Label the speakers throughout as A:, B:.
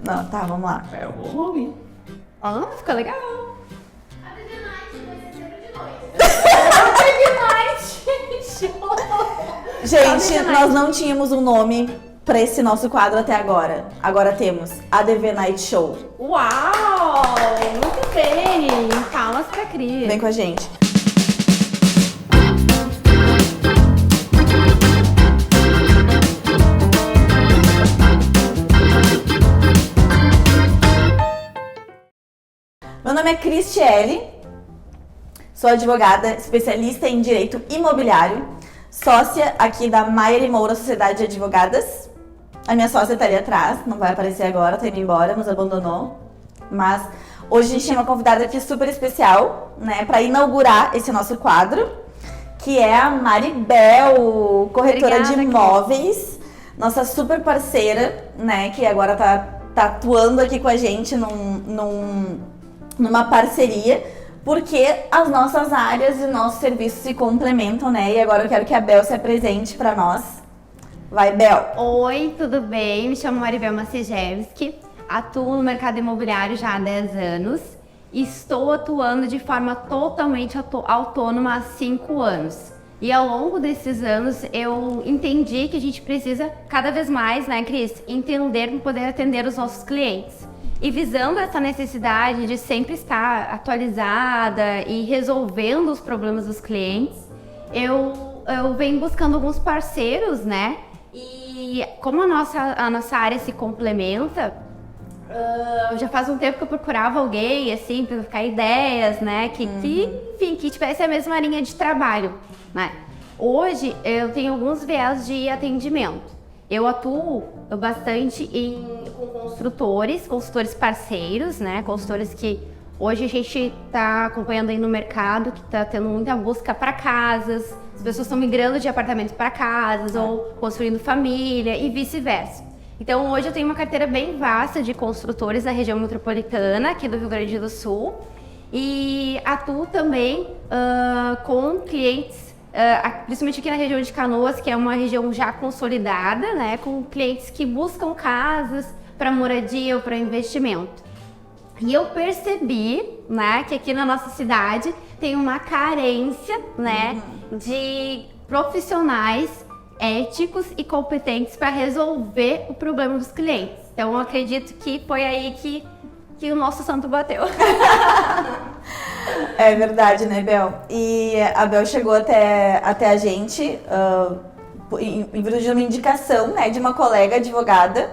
A: Não, tá, vamos lá.
B: Eu vou ouvir.
C: Ó, ficou legal.
D: A Vivi Night vai ser sempre de noite.
A: Gente, nós não tínhamos um nome pra esse nosso quadro até agora. Agora temos a DV Night Show.
C: Uau! Muito bem! Palmas pra Cris.
A: Vem com a gente. Meu nome é Cristiele, sou advogada, especialista em direito imobiliário, sócia aqui da Maier e Moura Sociedade de Advogadas. A minha sócia tá ali atrás, não vai aparecer agora, tá indo embora, nos abandonou. Mas hoje a gente tem uma convidada aqui super especial, né, para inaugurar esse nosso quadro, que é a Maribel, corretora
C: Obrigada,
A: de imóveis, nossa super parceira, né, que agora tá atuando aqui com a gente numa parceria, porque as nossas áreas e nossos serviços se complementam, né? E agora eu quero que a Bel se apresente para nós. Vai, Bel!
C: Oi, tudo bem? Me chamo Maribel Macejewski, atuo no mercado imobiliário já há 10 anos e estou atuando de forma totalmente autônoma há 5 anos. E ao longo desses anos eu entendi que a gente precisa cada vez mais, né, Cris, entender para poder atender os nossos clientes. E visando essa necessidade de sempre estar atualizada e resolvendo os problemas dos clientes, eu venho buscando alguns parceiros, né? E como a nossa área se complementa, já faz um tempo que eu procurava alguém, assim, para trocar ideias, né? Enfim, que tivesse a mesma linha de trabalho, né? Hoje eu tenho alguns viés de atendimento. Eu atuo bastante com consultores parceiros, né? Consultores que hoje a gente está acompanhando aí no mercado, que está tendo muita busca para casas, as pessoas estão migrando de apartamentos para casas ou construindo família e vice-versa. Então hoje eu tenho uma carteira bem vasta de construtores da região metropolitana, aqui do Rio Grande do Sul, e atuo também com clientes principalmente aqui na região de Canoas, que é uma região já consolidada, né, com clientes que buscam casas para moradia ou para investimento. E eu percebi, né, que aqui na nossa cidade tem uma carência, né, de profissionais éticos e competentes para resolver o problema dos clientes. Então eu acredito que foi aí que o nosso santo bateu.
A: É verdade, né, Bel? E a Bel chegou até a gente em virtude de uma indicação, né, de uma colega advogada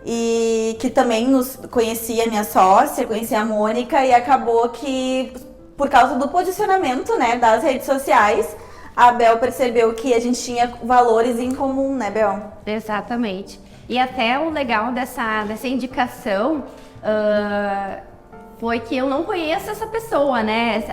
A: e que também nos conhecia, minha sócia, conhecia a Mônica, e acabou que, por causa do posicionamento, né, das redes sociais, a Bel percebeu que a gente tinha valores em comum, né, Bel?
C: Exatamente. E até o legal dessa indicação foi que eu não conheço essa pessoa, né?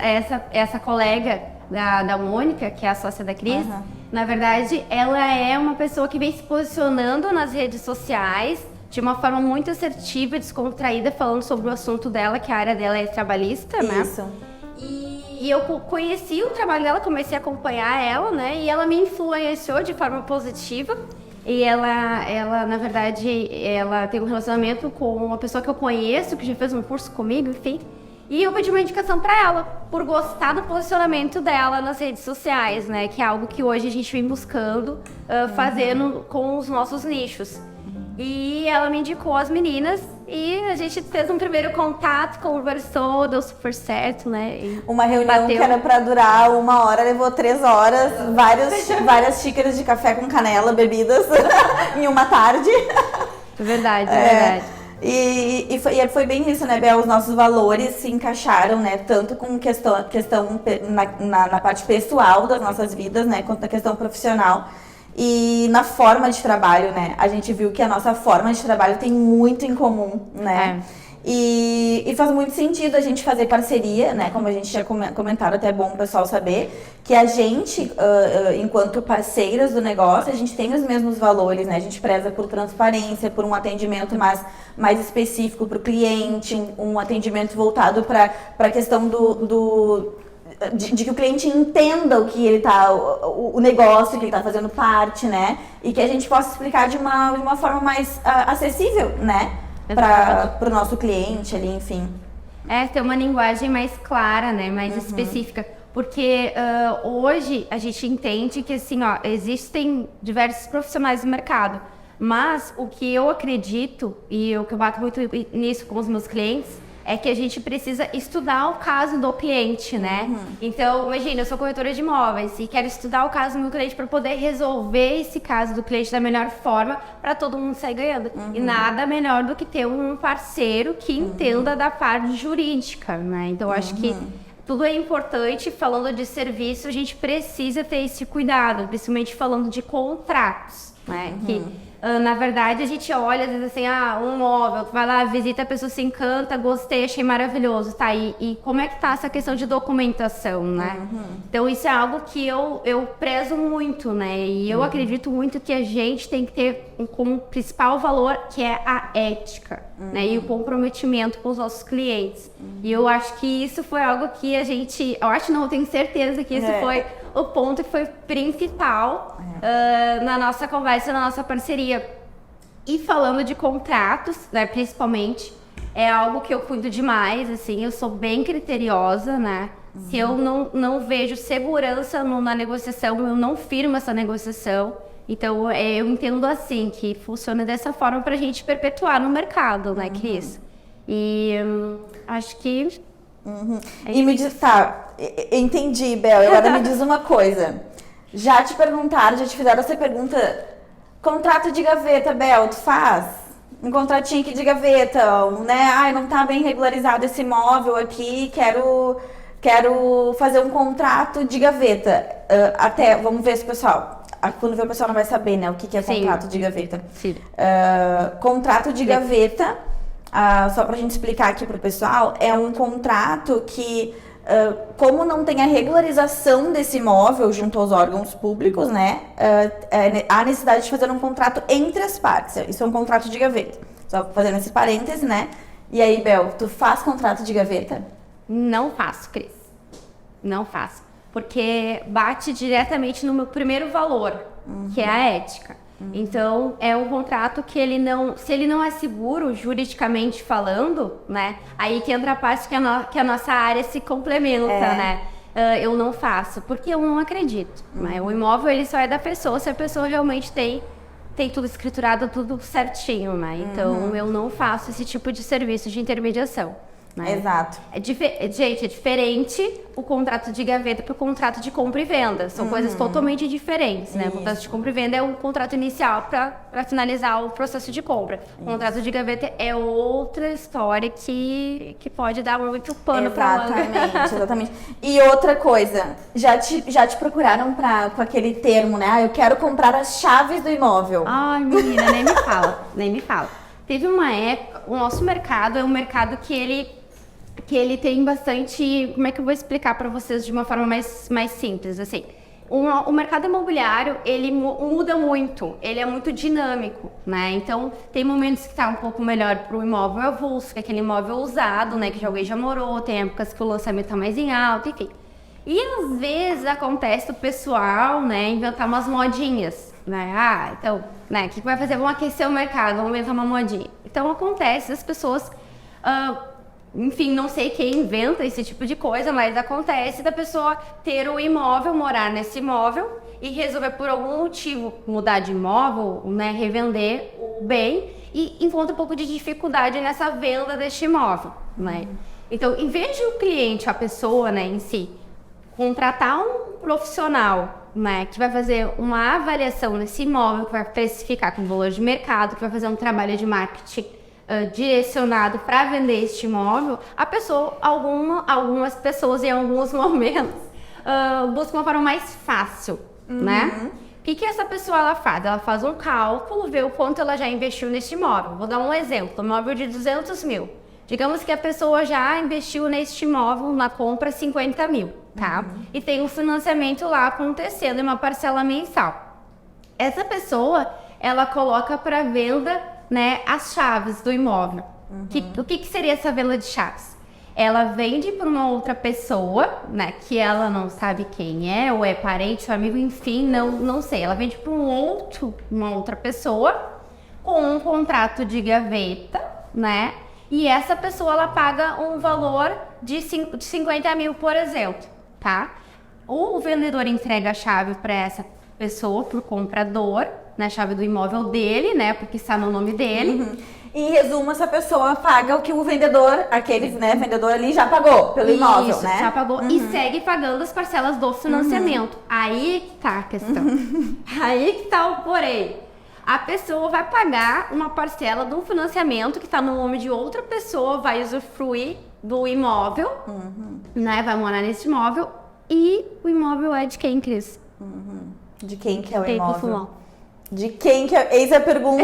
C: Essa colega da Mônica, que é a sócia da Cris.
A: Uhum.
C: Na verdade, ela é uma pessoa que vem se posicionando nas redes sociais de uma forma muito assertiva e descontraída, falando sobre o assunto dela, que a área dela é trabalhista, né?
A: Isso.
C: E eu conheci o trabalho dela, comecei a acompanhar ela, né? E ela me influenciou de forma positiva. E ela, na verdade, ela tem um relacionamento com uma pessoa que eu conheço, que já fez um curso comigo, enfim. E eu pedi uma indicação para ela, por gostar do posicionamento dela nas redes sociais, né? Que é algo que hoje a gente vem buscando fazer com os nossos nichos. E ela me indicou as meninas e a gente fez um primeiro contato, conversou, deu super certo, né? E
A: uma reunião
C: bateu.
A: que era pra durar 1 hora, levou 3 horas, várias xícaras de café com canela bebidas em uma tarde.
C: É verdade, é verdade.
A: E foi bem isso, né, Bel? Os nossos valores se encaixaram, né? Tanto com questão na parte pessoal das nossas vidas, né? Quanto na questão profissional. E na forma de trabalho, né? A gente viu que a nossa forma de trabalho tem muito em comum, né? E faz muito sentido a gente fazer parceria, né? Como a gente tinha comentado, até é bom o pessoal saber, que a gente, enquanto parceiras do negócio, a gente tem os mesmos valores, né? A gente preza por transparência, por um atendimento mais específico para o cliente, um atendimento voltado para a questão de que o cliente entenda o que ele tá, o negócio que ele tá fazendo parte, né? E que a gente possa explicar de uma forma mais acessível, né? para o nosso cliente ali, enfim.
C: Ter uma linguagem mais clara, né, mais específica. Porque hoje a gente entende que assim, ó, existem diversos profissionais no mercado, mas o que eu acredito, e o que eu bato muito nisso com os meus clientes, é que a gente precisa estudar o caso do cliente, né? Então, imagina, eu sou corretora de imóveis e quero estudar o caso do meu cliente para poder resolver esse caso do cliente da melhor forma para todo mundo sair ganhando. E nada melhor do que ter um parceiro que entenda da parte jurídica, né? Então, eu acho que tudo é importante. Falando de serviço, a gente precisa ter esse cuidado, principalmente falando de contratos, né? Que, na verdade, a gente olha, às vezes assim, um imóvel, tu vai lá, visita, a pessoa se encanta, gostei, achei maravilhoso, tá? E como é que tá essa questão de documentação, né? Então, isso é algo que eu prezo muito, né? E eu acredito muito que a gente tem que ter como principal valor, que é a ética, né? E o comprometimento com os nossos clientes. E eu acho que isso foi algo que a gente... eu tenho certeza que isso foi o ponto que foi principal na nossa conversa, na nossa parceria. E falando de contratos, né, principalmente, é algo que eu cuido demais, assim, eu sou bem criteriosa, né? Se eu não vejo segurança na negociação, eu não firmo essa negociação. Então, eu entendo assim, que funciona dessa forma pra gente perpetuar no mercado, né, Cris? E acho que...
A: E me diz, entendi, Bel. Agora me diz uma coisa. Já te perguntaram, já te fizeram essa pergunta. Contrato de gaveta, Bel, tu faz? Um contratinho aqui de gaveta, né? Ai, não tá bem regularizado esse imóvel aqui, quero fazer um contrato de gaveta. Vamos ver se o pessoal... Quando vê o pessoal não vai saber, né, o que é contrato de gaveta.
C: Sim.
A: Contrato de gaveta... só pra gente explicar aqui pro pessoal, é um contrato que, como não tem a regularização desse imóvel junto aos órgãos públicos, né, há necessidade de fazer um contrato entre as partes. Isso é um contrato de gaveta. Só fazendo esse parêntese, né? E aí, Bel, tu faz contrato de gaveta?
C: Não faço, Cris. Não faço. Porque bate diretamente no meu primeiro valor, que é a ética. Então, é um contrato que se ele não é seguro, juridicamente falando, né? Aí que entra a parte que a nossa área se complementa, né? Eu não faço, porque eu não acredito. Né? O imóvel, ele só é da pessoa, se a pessoa realmente tem tudo escriturado, tudo certinho, né? Então, eu não faço esse tipo de serviço de intermediação. Né?
A: Exato.
C: Gente, é diferente o contrato de gaveta para o contrato de compra e venda. São coisas totalmente diferentes, né? O contrato de compra e venda é um contrato inicial para finalizar o processo de compra. O contrato de gaveta é outra história que pode dar muito pano para manga.
A: Exatamente. E outra coisa, já te procuraram com aquele termo, né? Eu quero comprar as chaves do imóvel.
C: Ai, menina, nem me fala. Teve uma época, o nosso mercado é um mercado que ele tem bastante... Como é que eu vou explicar para vocês de uma forma mais simples, assim? O mercado imobiliário, ele muda muito, ele é muito dinâmico, né? Então, tem momentos que tá um pouco melhor para o imóvel avulso, que é aquele imóvel usado, né? Que alguém já morou, tem épocas que o lançamento tá mais em alta, enfim. E às vezes acontece o pessoal, né, inventar umas modinhas, né? Então, né, o que vai fazer? Vamos aquecer o mercado, vamos inventar uma modinha. Então, acontece, as pessoas... enfim, não sei quem inventa esse tipo de coisa, mas acontece da pessoa ter o imóvel, morar nesse imóvel e resolver por algum motivo mudar de imóvel, né, revender o bem e encontra um pouco de dificuldade nessa venda deste imóvel, né? Então, em vez de o cliente, a pessoa, né, em si, contratar um profissional, né, que vai fazer uma avaliação nesse imóvel, que vai precificar com valor de mercado, que vai fazer um trabalho de marketing direcionado para vender este imóvel, algumas pessoas em alguns momentos buscam uma forma mais fácil, né? O que essa pessoa ela faz? Ela faz um cálculo, vê o quanto ela já investiu neste imóvel. Vou dar um exemplo, um imóvel de 200 mil. Digamos que a pessoa já investiu neste imóvel na compra 50 mil, tá? E tem um financiamento lá acontecendo em uma parcela mensal. Essa pessoa, ela coloca para venda, né, as chaves do imóvel. O que seria essa venda de chaves? Ela vende para uma outra pessoa, né, que ela não sabe quem é, ou é parente, ou amigo, enfim, não sei. Ela vende para uma outra pessoa com um contrato de gaveta, né? E essa pessoa, ela paga um valor de 50 mil, por exemplo, tá? O vendedor entrega a chave para essa pessoa, pro comprador, na chave do imóvel dele, né? Porque está no nome dele.
A: Em resumo, essa pessoa paga o que o vendedor, aquele, né, vendedor ali já pagou pelo imóvel,
C: Isso,
A: né?
C: já pagou e segue pagando as parcelas do financiamento. Aí que tá a questão. Aí que tá o porém. A pessoa vai pagar uma parcela do financiamento que está no nome de outra pessoa, vai usufruir do imóvel, né? Vai morar nesse imóvel. E o imóvel é de quem, Cris?
A: De quem que é o
C: Tempo
A: imóvel?
C: fulão.
A: De quem que é? Eis a pergunta.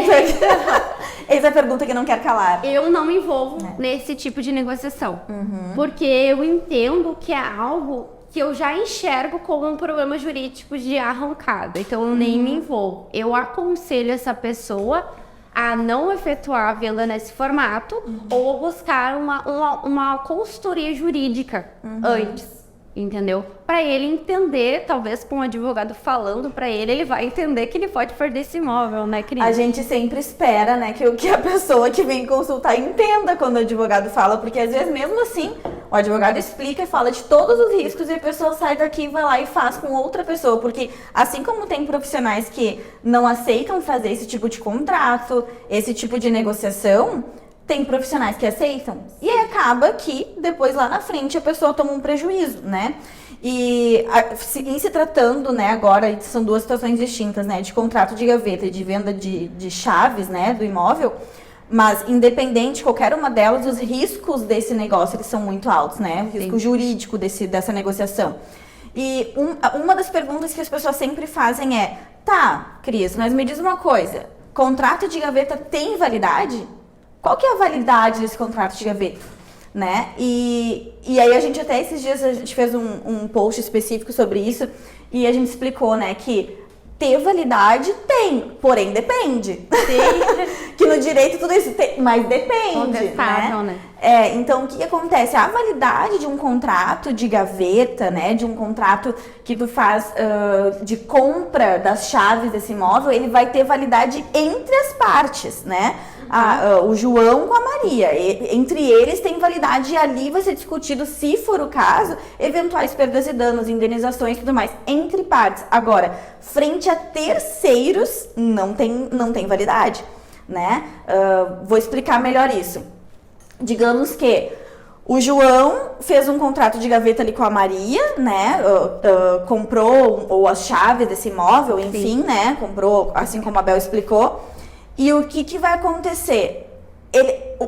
A: Eis a pergunta que não quer calar.
C: Eu não me envolvo nesse tipo de negociação. Porque eu entendo que é algo que eu já enxergo como um problema jurídico de arrancada. Então eu nem me envolvo. Eu aconselho essa pessoa a não efetuar a venda nesse formato ou buscar uma consultoria jurídica antes. Entendeu? Para ele entender, talvez com um advogado falando para ele, ele vai entender que ele pode perder esse imóvel, né, Cris?
A: A gente sempre espera, né, que a pessoa que vem consultar entenda quando o advogado fala, porque às vezes mesmo assim, o advogado explica e fala de todos os riscos e a pessoa sai daqui, vai lá e faz com outra pessoa, porque assim como tem profissionais que não aceitam fazer esse tipo de contrato, esse tipo de negociação, tem profissionais que aceitam. E aí acaba que depois lá na frente a pessoa toma um prejuízo, né? E em se tratando, né, agora são duas situações distintas, né, de contrato de gaveta e de venda de chaves, né, do imóvel, mas independente de qualquer uma delas, os riscos desse negócio eles são muito altos, né, o risco jurídico dessa negociação. E uma das perguntas que as pessoas sempre fazem é, tá, Cris, mas me diz uma coisa, contrato de gaveta tem validade? Qual que é a validade desse contrato de gaveta, né? E aí a gente até esses dias a gente fez um post específico sobre isso e a gente explicou, né, que ter validade tem, porém depende. Tem. Que no direito tudo isso tem, mas depende, né? Então o que acontece? A validade de um contrato de gaveta, né, de um contrato que tu faz de compra das chaves desse imóvel, ele vai ter validade entre as partes, né? O João com a Maria, entre eles tem validade e ali vai ser discutido, se for o caso, eventuais perdas e danos, indenizações e tudo mais, entre partes. Agora, frente a terceiros, não tem validade, né? Vou explicar melhor isso. Digamos que o João fez um contrato de gaveta ali com a Maria, né? Comprou ou as chaves desse imóvel, enfim, né? Comprou, assim como a Bel explicou. E o que vai acontecer?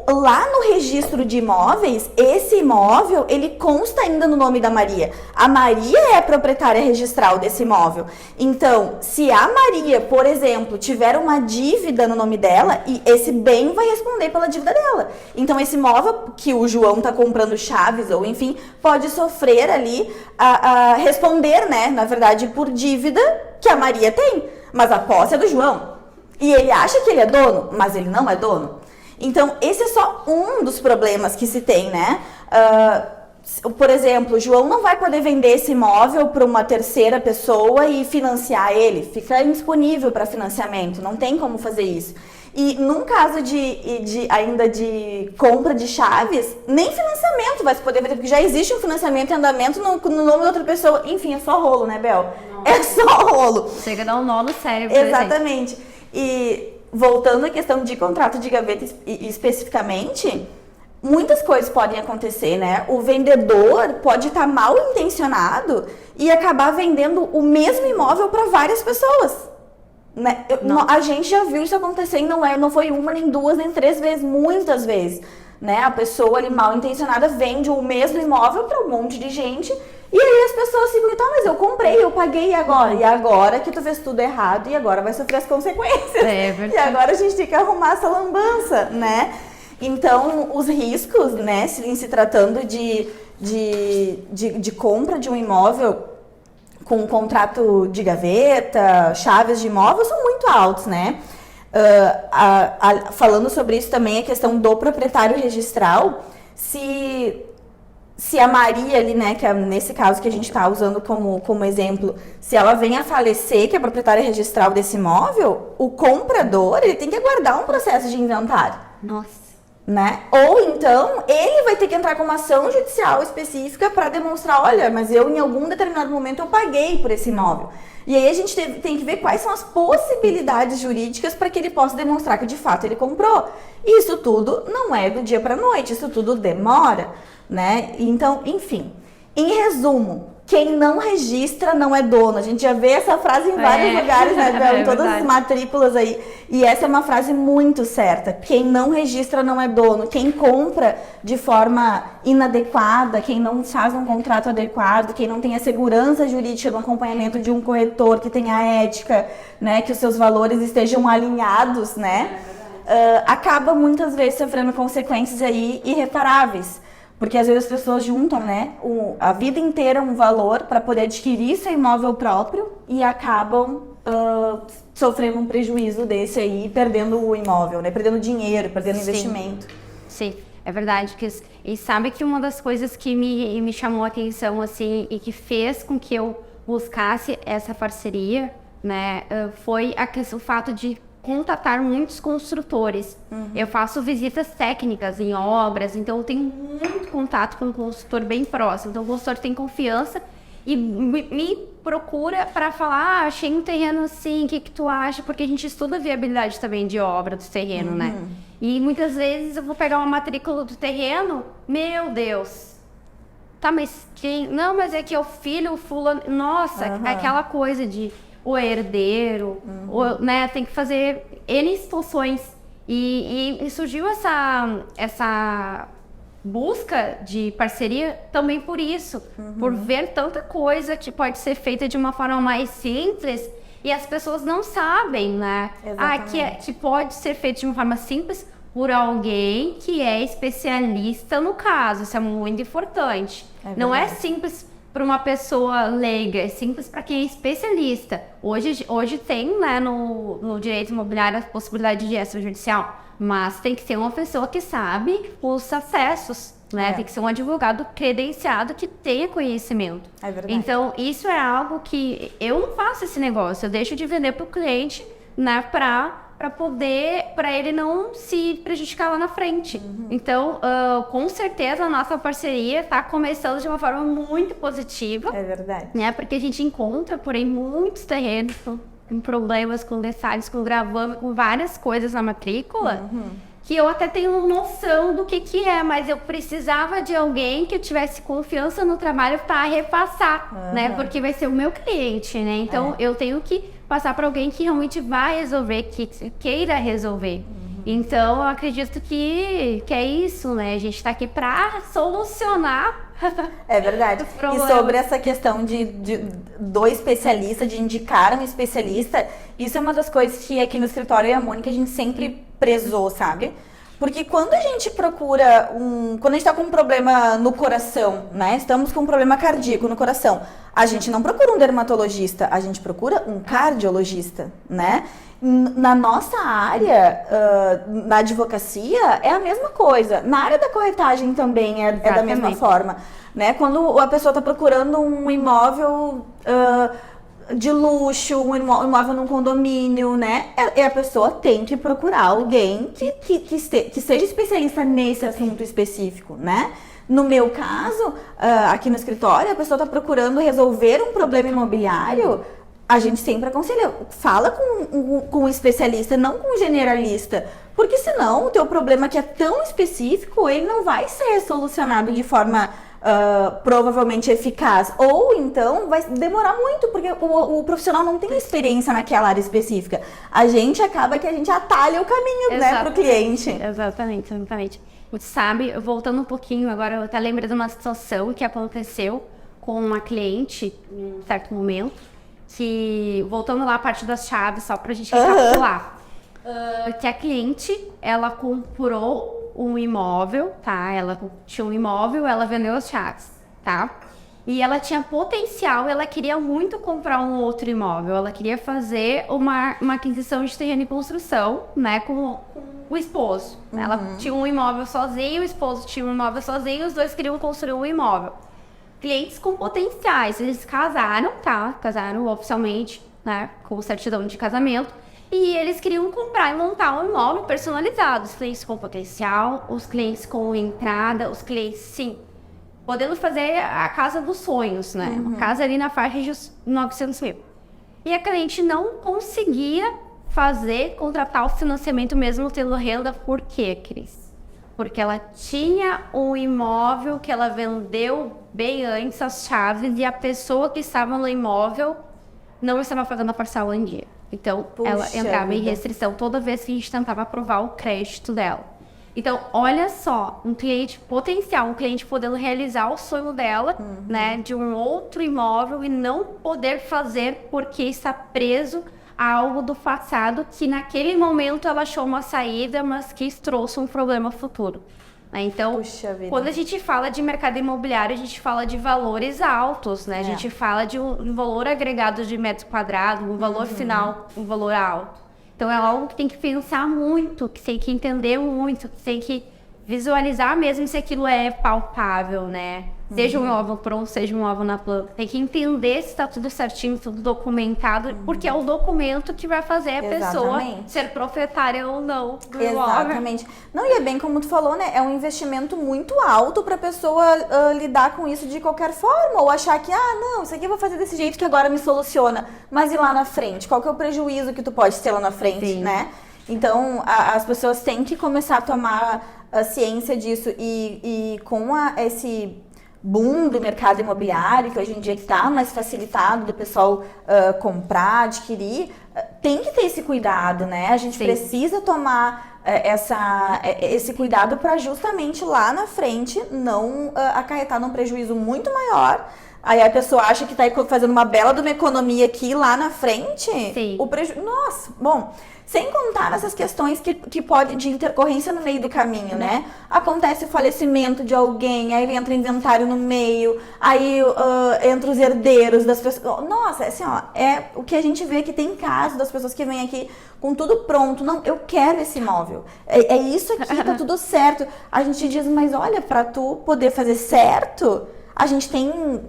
A: Lá no registro de imóveis, esse imóvel, ele consta ainda no nome da Maria. A Maria é a proprietária registral desse imóvel. Então, se a Maria, por exemplo, tiver uma dívida no nome dela, e esse bem vai responder pela dívida dela. Então, esse imóvel que o João está comprando chaves, ou enfim, pode sofrer ali, responder, né, na verdade, por dívida que a Maria tem. Mas a posse é do João. E ele acha que ele é dono, mas ele não é dono. Então, esse é só um dos problemas que se tem, né? Por exemplo, o João não vai poder vender esse imóvel para uma terceira pessoa e financiar ele. Fica indisponível para financiamento, não tem como fazer isso. E num caso ainda de compra de chaves, nem financiamento vai se poder fazer, porque já existe um financiamento em andamento no nome de outra pessoa. Enfim, é só rolo, né, Bel? É só rolo.
C: Chega a dar um nó no cérebro.
A: Exatamente. E voltando à questão de contrato de gaveta especificamente, muitas coisas podem acontecer, né? O vendedor pode estar mal intencionado e acabar vendendo o mesmo imóvel para várias pessoas, né? A gente já viu isso acontecer e não foi uma, nem duas, nem três vezes, muitas vezes, né? A pessoa ali mal intencionada vende o mesmo imóvel para um monte de gente. E aí as pessoas ficam, então, mas eu comprei, eu paguei, e agora? E agora que tu fez tudo errado e agora vai sofrer as consequências. E agora a gente tem que arrumar essa lambança, né? Então, os riscos, né, em se tratando de compra de um imóvel com contrato de gaveta, chaves de imóvel, são muito altos, né? Falando sobre isso também, a questão do proprietário registral, se a Maria ali, né, que é nesse caso que a gente está usando como exemplo, se ela vem a falecer, que é a proprietária registral desse imóvel, o comprador, ele tem que aguardar um processo de inventário.
C: Nossa.
A: né? Ou então, ele vai ter que entrar com uma ação judicial específica para demonstrar, olha, mas eu em algum determinado momento eu paguei por esse imóvel. E aí a gente tem que ver quais são as possibilidades jurídicas para que ele possa demonstrar que de fato ele comprou. E isso tudo não é do dia para a noite, isso tudo demora, né? Então, enfim, em resumo, quem não registra não é dono. A gente já vê essa frase em vários lugares, né, Bel? Em todas as matrículas aí. E essa é uma frase muito certa. Quem não registra não é dono. Quem compra de forma inadequada, quem não faz um contrato adequado, quem não tem a segurança jurídica do acompanhamento de um corretor, que tenha a ética, né, que os seus valores estejam alinhados, né, acaba muitas vezes sofrendo consequências aí irreparáveis. Porque às vezes as pessoas juntam, né, a vida inteira um valor para poder adquirir seu imóvel próprio e acabam sofrendo um prejuízo desse aí, perdendo o imóvel, né, perdendo dinheiro, perdendo investimento.
C: Sim, é verdade. E sabe que uma das coisas que me chamou a atenção, assim, e que fez com que eu buscasse essa parceria, né, foi o fato de contatar muitos construtores. Eu faço visitas técnicas em obras, então eu tenho muito contato com um consultor bem próximo. Então o consultor tem confiança e me procura para falar, achei um terreno assim, o que tu acha? Porque a gente estuda a viabilidade também de obra do terreno, né? E muitas vezes eu vou pegar uma matrícula do terreno, meu Deus, tá, mas quem? Não, mas é que é o filho, o fulano, nossa, aquela coisa de o herdeiro, né, tem que fazer N situações. E surgiu essa busca de parceria também por isso, por ver tanta coisa que pode ser feita de uma forma mais simples e as pessoas não sabem, né? Que pode ser feito de uma forma simples por alguém que é especialista no caso. Isso é muito importante. Não é simples para uma pessoa leiga, é simples para quem é especialista. Hoje tem, né, no direito imobiliário a possibilidade de extrajudicial, mas tem que ser uma pessoa que sabe os acessos, né? Tem que ser um advogado credenciado que tenha conhecimento.
A: É verdade.
C: Então, isso é algo que eu não faço esse negócio, eu deixo de vender para o cliente, né, para ele não se prejudicar lá na frente. Então, com certeza a nossa parceria está começando de uma forma muito positiva.
A: É verdade.
C: Né? Porque a gente encontra, porém, muitos terrenos com problemas, com detalhes, com gravame, com várias coisas na matrícula, que eu até tenho noção do que é, mas eu precisava de alguém que eu tivesse confiança no trabalho para repassar, né? Porque vai ser o meu cliente, né? Então, eu tenho que passar para alguém que realmente vai resolver, que queira resolver. Então, eu acredito que é isso, né? A gente está aqui para solucionar.
A: É verdade. E sobre essa questão do especialista, de indicar um especialista, isso é uma das coisas que aqui no escritório e a Mônica a gente sempre prezou, sabe? Porque quando a gente procura quando a gente tá com um problema no coração, né? Estamos com um problema cardíaco no coração, a gente não procura um dermatologista, a gente procura um cardiologista, né? Na nossa área, na advocacia, é a mesma coisa. Na área da corretagem também é da mesma forma, né? Quando a pessoa está procurando um imóvel de luxo, um imóvel num condomínio, né? A pessoa tem que procurar alguém que seja especialista nesse assunto específico, né? No meu caso, aqui no escritório, a pessoa está procurando resolver um problema imobiliário. A gente sempre aconselha, fala com um especialista, não com um generalista, porque senão o teu problema que é tão específico, ele não vai ser solucionado de forma provavelmente eficaz, ou então vai demorar muito, porque o profissional não tem experiência naquela área específica. A gente acaba que a gente atalha o caminho, né, para o cliente.
C: Exatamente. Você sabe, voltando um pouquinho agora, eu até lembro de uma situação que aconteceu com uma cliente em um certo momento, que, voltando lá a parte das chaves, só pra gente recapitular, que a cliente, ela comprou um imóvel, tá? Ela tinha um imóvel, ela vendeu as chaves, tá? E ela tinha potencial, ela queria muito comprar um outro imóvel, ela queria fazer uma aquisição de terreno em construção, né, com o esposo. Ela tinha um imóvel sozinho, o esposo tinha um imóvel sozinho, os dois queriam construir um imóvel. Clientes com potenciais, eles casaram, tá? Casaram oficialmente, né? Com certidão de casamento. E eles queriam comprar e montar um imóvel personalizado. Os clientes com potencial, os clientes com entrada, os clientes, sim, podendo fazer a casa dos sonhos, né? Uma casa ali na faixa de 900 mil. E a cliente não conseguia contratar o financiamento mesmo tendo renda. Por quê, Cris? Porque ela tinha um imóvel que ela vendeu bem antes as chaves e a pessoa que estava no imóvel não estava pagando a parcela em dia. Então,
A: Puxa
C: ela entrava em
A: vida.
C: restrição toda vez que a gente tentava aprovar o crédito dela. Então, olha só, um cliente potencial, um cliente podendo realizar o sonho dela, né, de um outro imóvel e não poder fazer porque está preso a algo do passado que naquele momento ela achou uma saída, mas que trouxe um problema futuro. Né? Então,
A: Puxa vida.
C: quando a gente fala de mercado imobiliário, a gente fala de valores altos, né? A gente fala de um valor agregado de metro quadrado, um valor final, um valor alto. Então, é algo que tem que pensar muito, que tem que entender muito, que tem que visualizar mesmo se aquilo é palpável, né? Seja um imóvel pronto, seja um imóvel na planta. Tem que entender se está tudo certinho, tudo documentado, porque é o documento que vai fazer a pessoa
A: Exatamente.
C: ser proprietária ou não do imóvel.
A: Exatamente. Não, e é bem como tu falou, né? É um investimento muito alto pra pessoa lidar com isso de qualquer forma. Ou achar que, não, isso aqui eu vou fazer desse jeito que agora me soluciona. Mas e lá na frente? Qual que é o prejuízo que tu pode ter lá na frente,
C: Sim.
A: né? Então, as pessoas têm que começar a tomar a ciência disso. E com esse boom do mercado imobiliário, que hoje em dia está mais facilitado do pessoal comprar, adquirir, tem que ter esse cuidado, né? A gente
C: Sim.
A: precisa tomar esse cuidado para justamente lá na frente não acarretar num prejuízo muito maior. Aí a pessoa acha que está fazendo uma bela de uma economia aqui lá na frente.
C: Sim.
A: O prejuízo. Nossa, bom. Sem contar essas questões que pode de intercorrência no meio do caminho, né? Acontece o falecimento de alguém, aí entra inventário no meio, aí entra os herdeiros das pessoas. Nossa, assim, ó, é o que a gente vê que tem casos das pessoas que vêm aqui com tudo pronto. Não, eu quero esse imóvel. É isso aqui, tá tudo certo. A gente diz, mas olha, pra tu poder fazer certo, a gente tem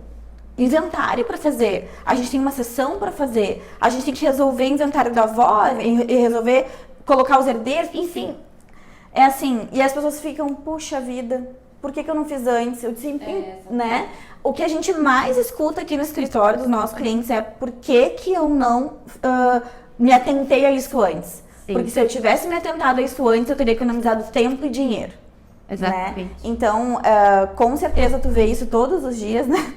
A: inventário para fazer, a gente tem uma sessão para fazer, a gente tem que resolver inventário da avó e resolver colocar os herdeiros, enfim. É assim, e as pessoas ficam, puxa vida, por que eu não fiz antes? Eu disse, né? O que a gente mais escuta aqui no escritório dos nossos clientes é por que eu não me atentei a isso antes?
C: Sim.
A: Porque se eu tivesse me atentado a isso antes, eu teria economizado tempo e dinheiro.
C: Exatamente.
A: Né? Então, com certeza tu vê isso todos os dias, né?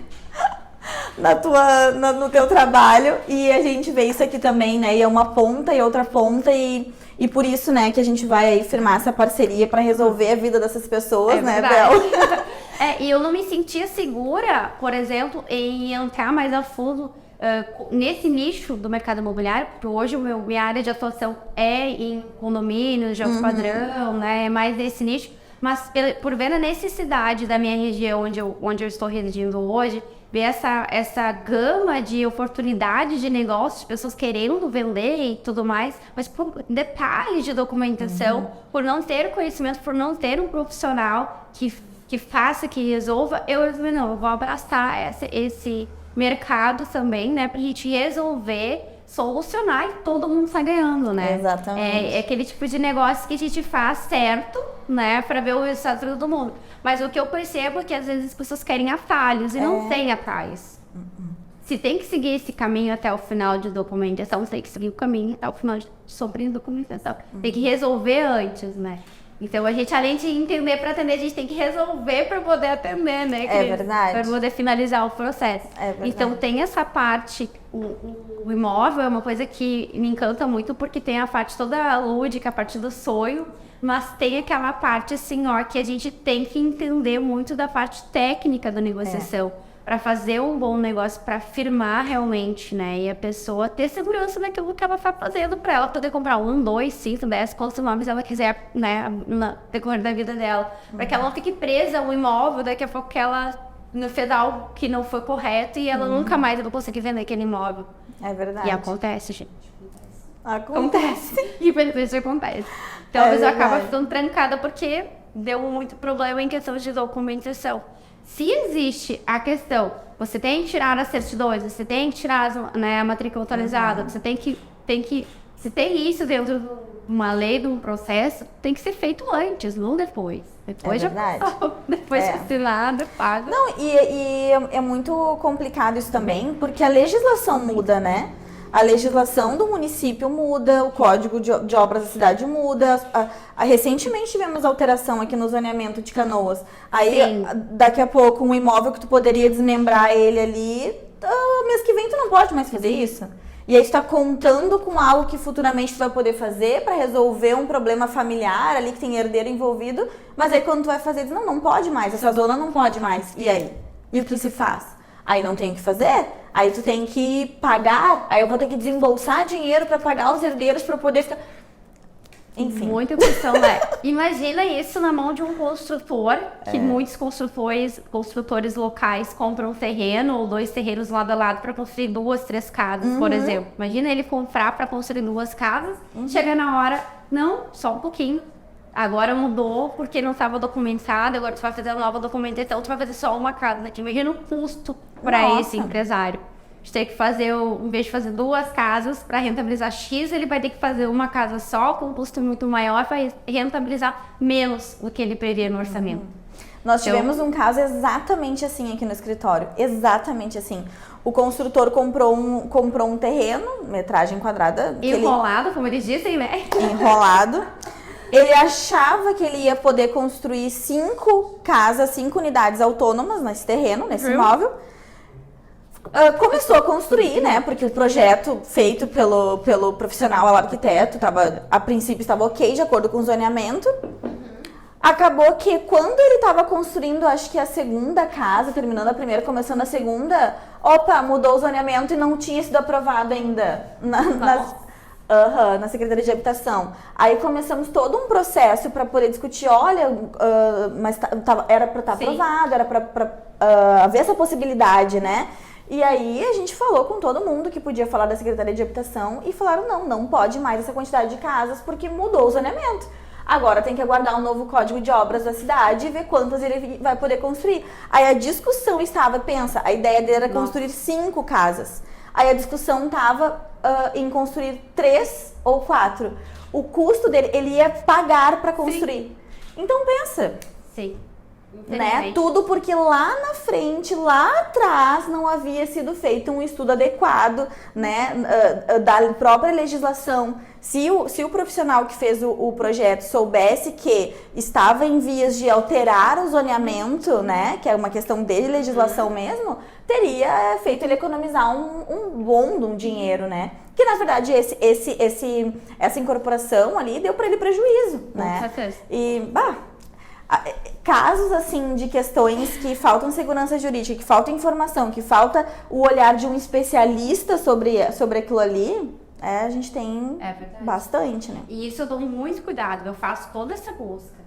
A: No teu trabalho, e a gente vê isso aqui também, né? E é uma ponta e outra ponta, e por isso, né, que a gente vai aí firmar essa parceria para resolver a vida dessas pessoas, né,
C: verdade.
A: Bel?
C: E eu não me sentia segura, por exemplo, em entrar mais a fundo nesse nicho do mercado imobiliário, porque hoje minha área de atuação é em condomínios, de alto padrão, né? É mais nesse nicho, mas por ver a necessidade da minha região onde eu estou residindo hoje, ver essa gama de oportunidades de negócios, pessoas querendo vender e tudo mais, mas por detalhes de documentação, por não ter conhecimento, por não ter um profissional que faça, que resolva, eu vou abraçar esse mercado também, né, pra gente resolver, solucionar e todo mundo sai ganhando, né?
A: Exatamente.
C: É aquele tipo de negócio que a gente faz certo, né, pra ver o resultado de todo mundo. Mas o que eu percebo é que às vezes as pessoas querem atalhos e não tem atalhos. Se tem que seguir esse caminho até o final de documentação, tem que seguir o caminho até o final sobre documentação. Tem que resolver antes, né? Então a gente, além de entender para atender, a gente tem que resolver para poder atender, né?
A: É verdade.
C: Para poder finalizar o processo.
A: É verdade.
C: Então tem essa parte, o imóvel é uma coisa que me encanta muito, porque tem a parte toda lúdica, a parte do sonho, mas tem aquela parte, assim, ó, que a gente tem que entender muito da parte técnica da negociação. Para fazer um bom negócio, para firmar realmente, né? E a pessoa ter segurança naquilo que ela está fazendo, para ela poder comprar 1, 2, 5, 10, quantos imóveis ela quiser, né? No decorrer da vida dela. Para que ela não fique presa ao imóvel, daqui a pouco que ela fez algo que não foi correto e ela nunca mais vai conseguir vender aquele imóvel.
A: É verdade.
C: E acontece, gente.
A: Acontece.
C: Infelizmente acontece. Então a pessoa acaba
A: verdade.
C: ficando trancada porque deu muito problema em questão de documentação. Se existe a questão, você tem que tirar as certidões, você tem que tirar a matrícula atualizada, você tem que Se tem isso dentro de uma lei, de um processo, tem que ser feito antes, não depois. Depois
A: É verdade.
C: passou. Depois
A: É.
C: que assinado, paga.
A: Não, e é muito complicado isso também, porque a legislação muda, né? A legislação do município muda, o código de obras da cidade muda. Recentemente tivemos alteração aqui no zoneamento de Canoas. Aí,
C: Sim.
A: daqui a pouco, um imóvel que tu poderia desmembrar ele ali, mês que vem tu não pode mais fazer isso. E aí tu tá contando com algo que futuramente tu vai poder fazer para resolver um problema familiar ali que tem herdeiro envolvido, mas aí quando tu vai fazer, diz, não pode mais, essa zona não pode mais. E aí? E o que se faz? Aí não tem o que fazer, aí tu tem que pagar, aí eu vou ter que desembolsar dinheiro para pagar os herdeiros para poder ficar... Enfim.
C: Muita questão, né? Imagina isso na mão de um construtor, que muitos construtores locais compram um terreno ou 2 terrenos lado a lado para construir 2, 3 casas, por exemplo. Imagina ele comprar para construir 2 casas, chega na hora, não, só um pouquinho. Agora mudou porque não estava documentado, agora tu vai fazer a nova documentação, tu vai fazer só uma casa. Né? Imagina o custo para
A: Nossa.
C: esse empresário. A gente tem que fazer, em vez de fazer 2 casas para rentabilizar X, ele vai ter que fazer uma casa só, com um custo muito maior, para rentabilizar menos do que ele prevê no orçamento.
A: Nós
C: Então-
A: tivemos um caso exatamente assim aqui no escritório, exatamente assim. O construtor comprou um terreno, metragem quadrada, que ele-
C: Enrolado, como eles dizem, né?
A: enrolado. Ele achava que ele ia poder construir 5 casas, 5 unidades autônomas nesse terreno, nesse imóvel. Começou a construir, né? Porque o projeto feito pelo profissional, o arquiteto, a princípio estava ok, de acordo com o zoneamento. Acabou que quando ele estava construindo, acho que a segunda casa, terminando a primeira, começando a segunda, mudou o zoneamento e não tinha sido aprovado ainda na Secretaria de Habitação. Aí começamos todo um processo para poder discutir, olha, mas era para estar
C: Sim.
A: aprovado, era para haver essa possibilidade, né? E aí a gente falou com todo mundo que podia falar da Secretaria de Habitação e falaram, não pode mais essa quantidade de casas porque mudou o zoneamento. Agora tem que aguardar um novo código de obras da cidade e ver quantas ele vai poder construir. Aí a discussão estava, pensa, a ideia dele era construir 5 casas. Aí a discussão estava em construir 3 ou 4. O custo dele, ele ia pagar para construir. Então pensa,
C: Sim.
A: né?
C: Infelizmente.
A: Tudo porque lá na frente, lá atrás, não havia sido feito um estudo adequado, né? Da própria legislação. Se o profissional que fez o projeto soubesse que estava em vias de alterar o zoneamento, né? Que é uma questão de legislação mesmo, teria feito ele economizar um bom dinheiro, né? Que na verdade essa incorporação ali deu para ele prejuízo, né?
C: certeza.
A: E, casos assim de questões que faltam segurança jurídica, que falta informação, que falta o olhar de um especialista sobre aquilo ali, a gente tem
C: É verdade.
A: bastante, né?
C: E isso eu dou muito cuidado, eu faço toda essa busca.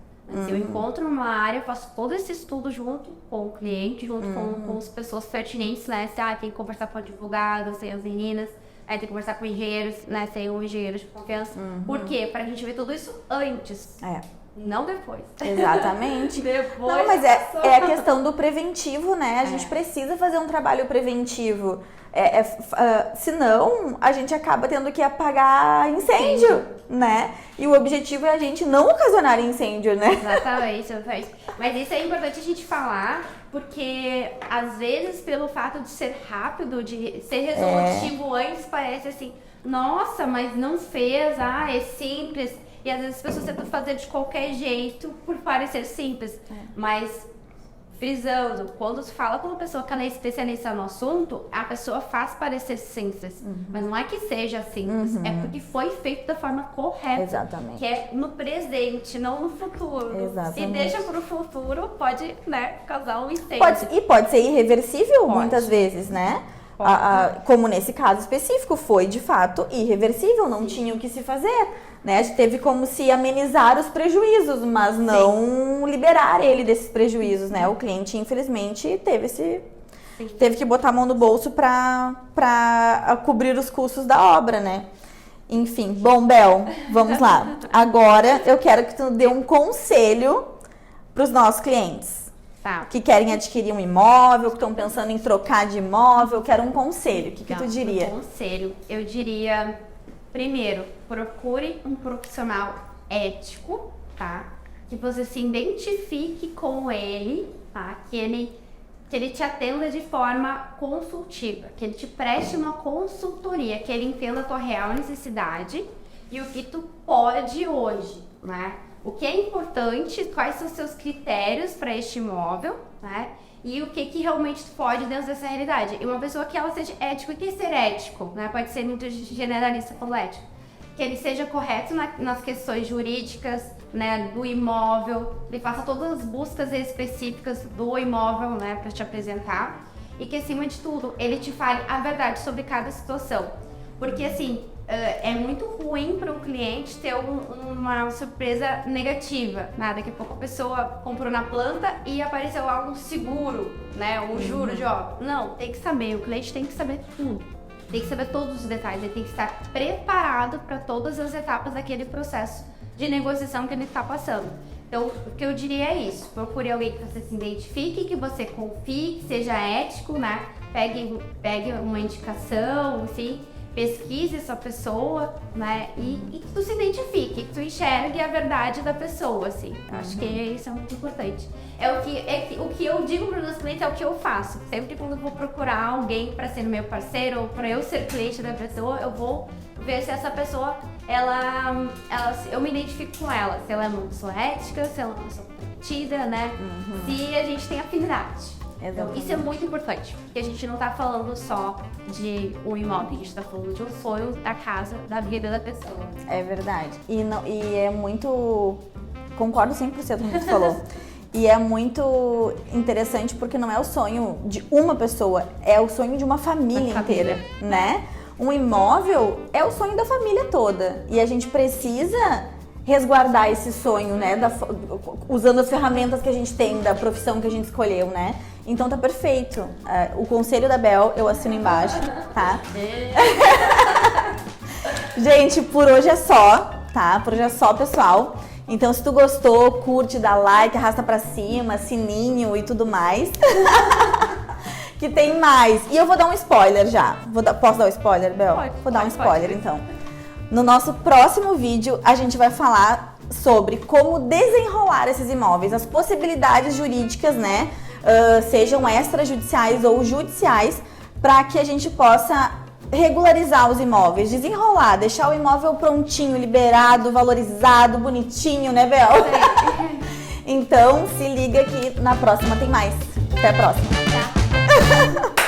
C: Se eu encontro uma área, eu faço todo esse estudo junto com o cliente, junto com as pessoas pertinentes, né? Tem que conversar com o advogado, sem as meninas, aí tem que conversar com engenheiros, né? Sem um engenheiro de confiança. Por quê? Pra gente ver tudo isso antes, não depois.
A: Exatamente.
C: Depois
A: Não, mas
C: passou.
A: é a questão do preventivo, né? A gente precisa fazer um trabalho preventivo. Senão, a gente acaba tendo que apagar incêndio, né? E o objetivo é a gente não ocasionar incêndio, né?
C: Exatamente. Mas isso é importante a gente falar, porque às vezes pelo fato de ser rápido, de ser resolutivo antes, parece assim, nossa, mas não fez, é simples. E às vezes as pessoas tentam fazer de qualquer jeito por parecer simples. Mas, frisando, quando se fala com uma pessoa que ela é especialista no assunto, a pessoa faz parecer simples. Mas não é que seja simples, é porque foi feito da forma correta.
A: Exatamente.
C: Que é no presente, não no futuro.
A: Exatamente.
C: Se deixa pro futuro, pode, né, causar um incêndio.
A: Pode ser irreversível
C: Pode.
A: muitas vezes, né?
C: Pode.
A: Como nesse caso específico, foi de fato irreversível, não tinha o que se fazer, né? A gente teve como se amenizar os prejuízos, mas não liberar ele desses prejuízos, né? O cliente, infelizmente, teve que botar a mão no bolso para cobrir os custos da obra, né? Enfim, bom, Bel, vamos lá. Agora eu quero que tu dê um conselho para os nossos clientes.
C: Tá.
A: Que querem adquirir um imóvel, que estão pensando em trocar de imóvel, quero um conselho. O que tu diria?
C: Um conselho, eu diria Primeiro, procure um profissional ético, tá? Que você se identifique com ele, tá? Que ele te atenda de forma consultiva, que ele te preste uma consultoria, que ele entenda a tua real necessidade e o que tu pode hoje, né? O que é importante, quais são os seus critérios para este imóvel, né? E o que realmente tu pode dentro dessa realidade. E uma pessoa que ela seja ético, e que é ser ético, né? Pode ser muito generalista como ético. Que ele seja correto nas questões jurídicas, né, do imóvel, ele faça todas as buscas específicas do imóvel, né, para te apresentar, e que acima de tudo ele te fale a verdade sobre cada situação, porque assim é muito ruim para o cliente ter uma surpresa negativa, né? Daqui a pouco a pessoa comprou na planta e apareceu lá um seguro, né, um juro de obra. Não, tem que saber, o cliente tem que saber tudo. Tem que saber todos os detalhes, ele tem que estar preparado para todas as etapas daquele processo de negociação que ele está passando. Então, o que eu diria é isso: procure alguém que você se identifique, que você confie, que seja ético, né? Pegue uma indicação, assim, pesquise essa pessoa, né? E que tu se identifique, que tu enxergue a verdade da pessoa, assim. Acho que isso é muito importante. O que eu digo para os meus clientes é o que eu faço. Sempre quando eu vou procurar alguém para ser meu parceiro ou para eu ser cliente da pessoa, eu vou ver se essa pessoa, eu me identifico com ela. Se ela é uma pessoa ética, se ela é uma pessoa comprometida, né? Se a gente tem afinidade. Então, isso é muito importante, porque a gente não tá falando só de um imóvel, a gente tá falando de um sonho da casa, da vida da pessoa.
A: É verdade. E é muito... Concordo 100% com o que você falou. E é muito interessante porque não é o sonho de uma pessoa, é o sonho de uma família inteira, né? Um imóvel é o sonho da família toda. E a gente precisa resguardar esse sonho, né? Usando as ferramentas que a gente tem, da profissão que a gente escolheu, né? Então tá perfeito. O conselho da Bel eu assino embaixo, tá? Gente, por hoje é só, tá? Por hoje é só, pessoal. Então se tu gostou, curte, dá like, arrasta pra cima, sininho e tudo mais. Que tem mais. E eu vou dar um spoiler já. Posso dar um spoiler, Bel? Vou dar um spoiler, então. No nosso próximo vídeo, a gente vai falar sobre como desenrolar esses imóveis, as possibilidades jurídicas, né? Sejam extrajudiciais ou judiciais, para que a gente possa regularizar os imóveis, desenrolar, deixar o imóvel prontinho, liberado, valorizado, bonitinho, né, Bel? Então, se liga que na próxima tem mais. Até a próxima.
C: Tá.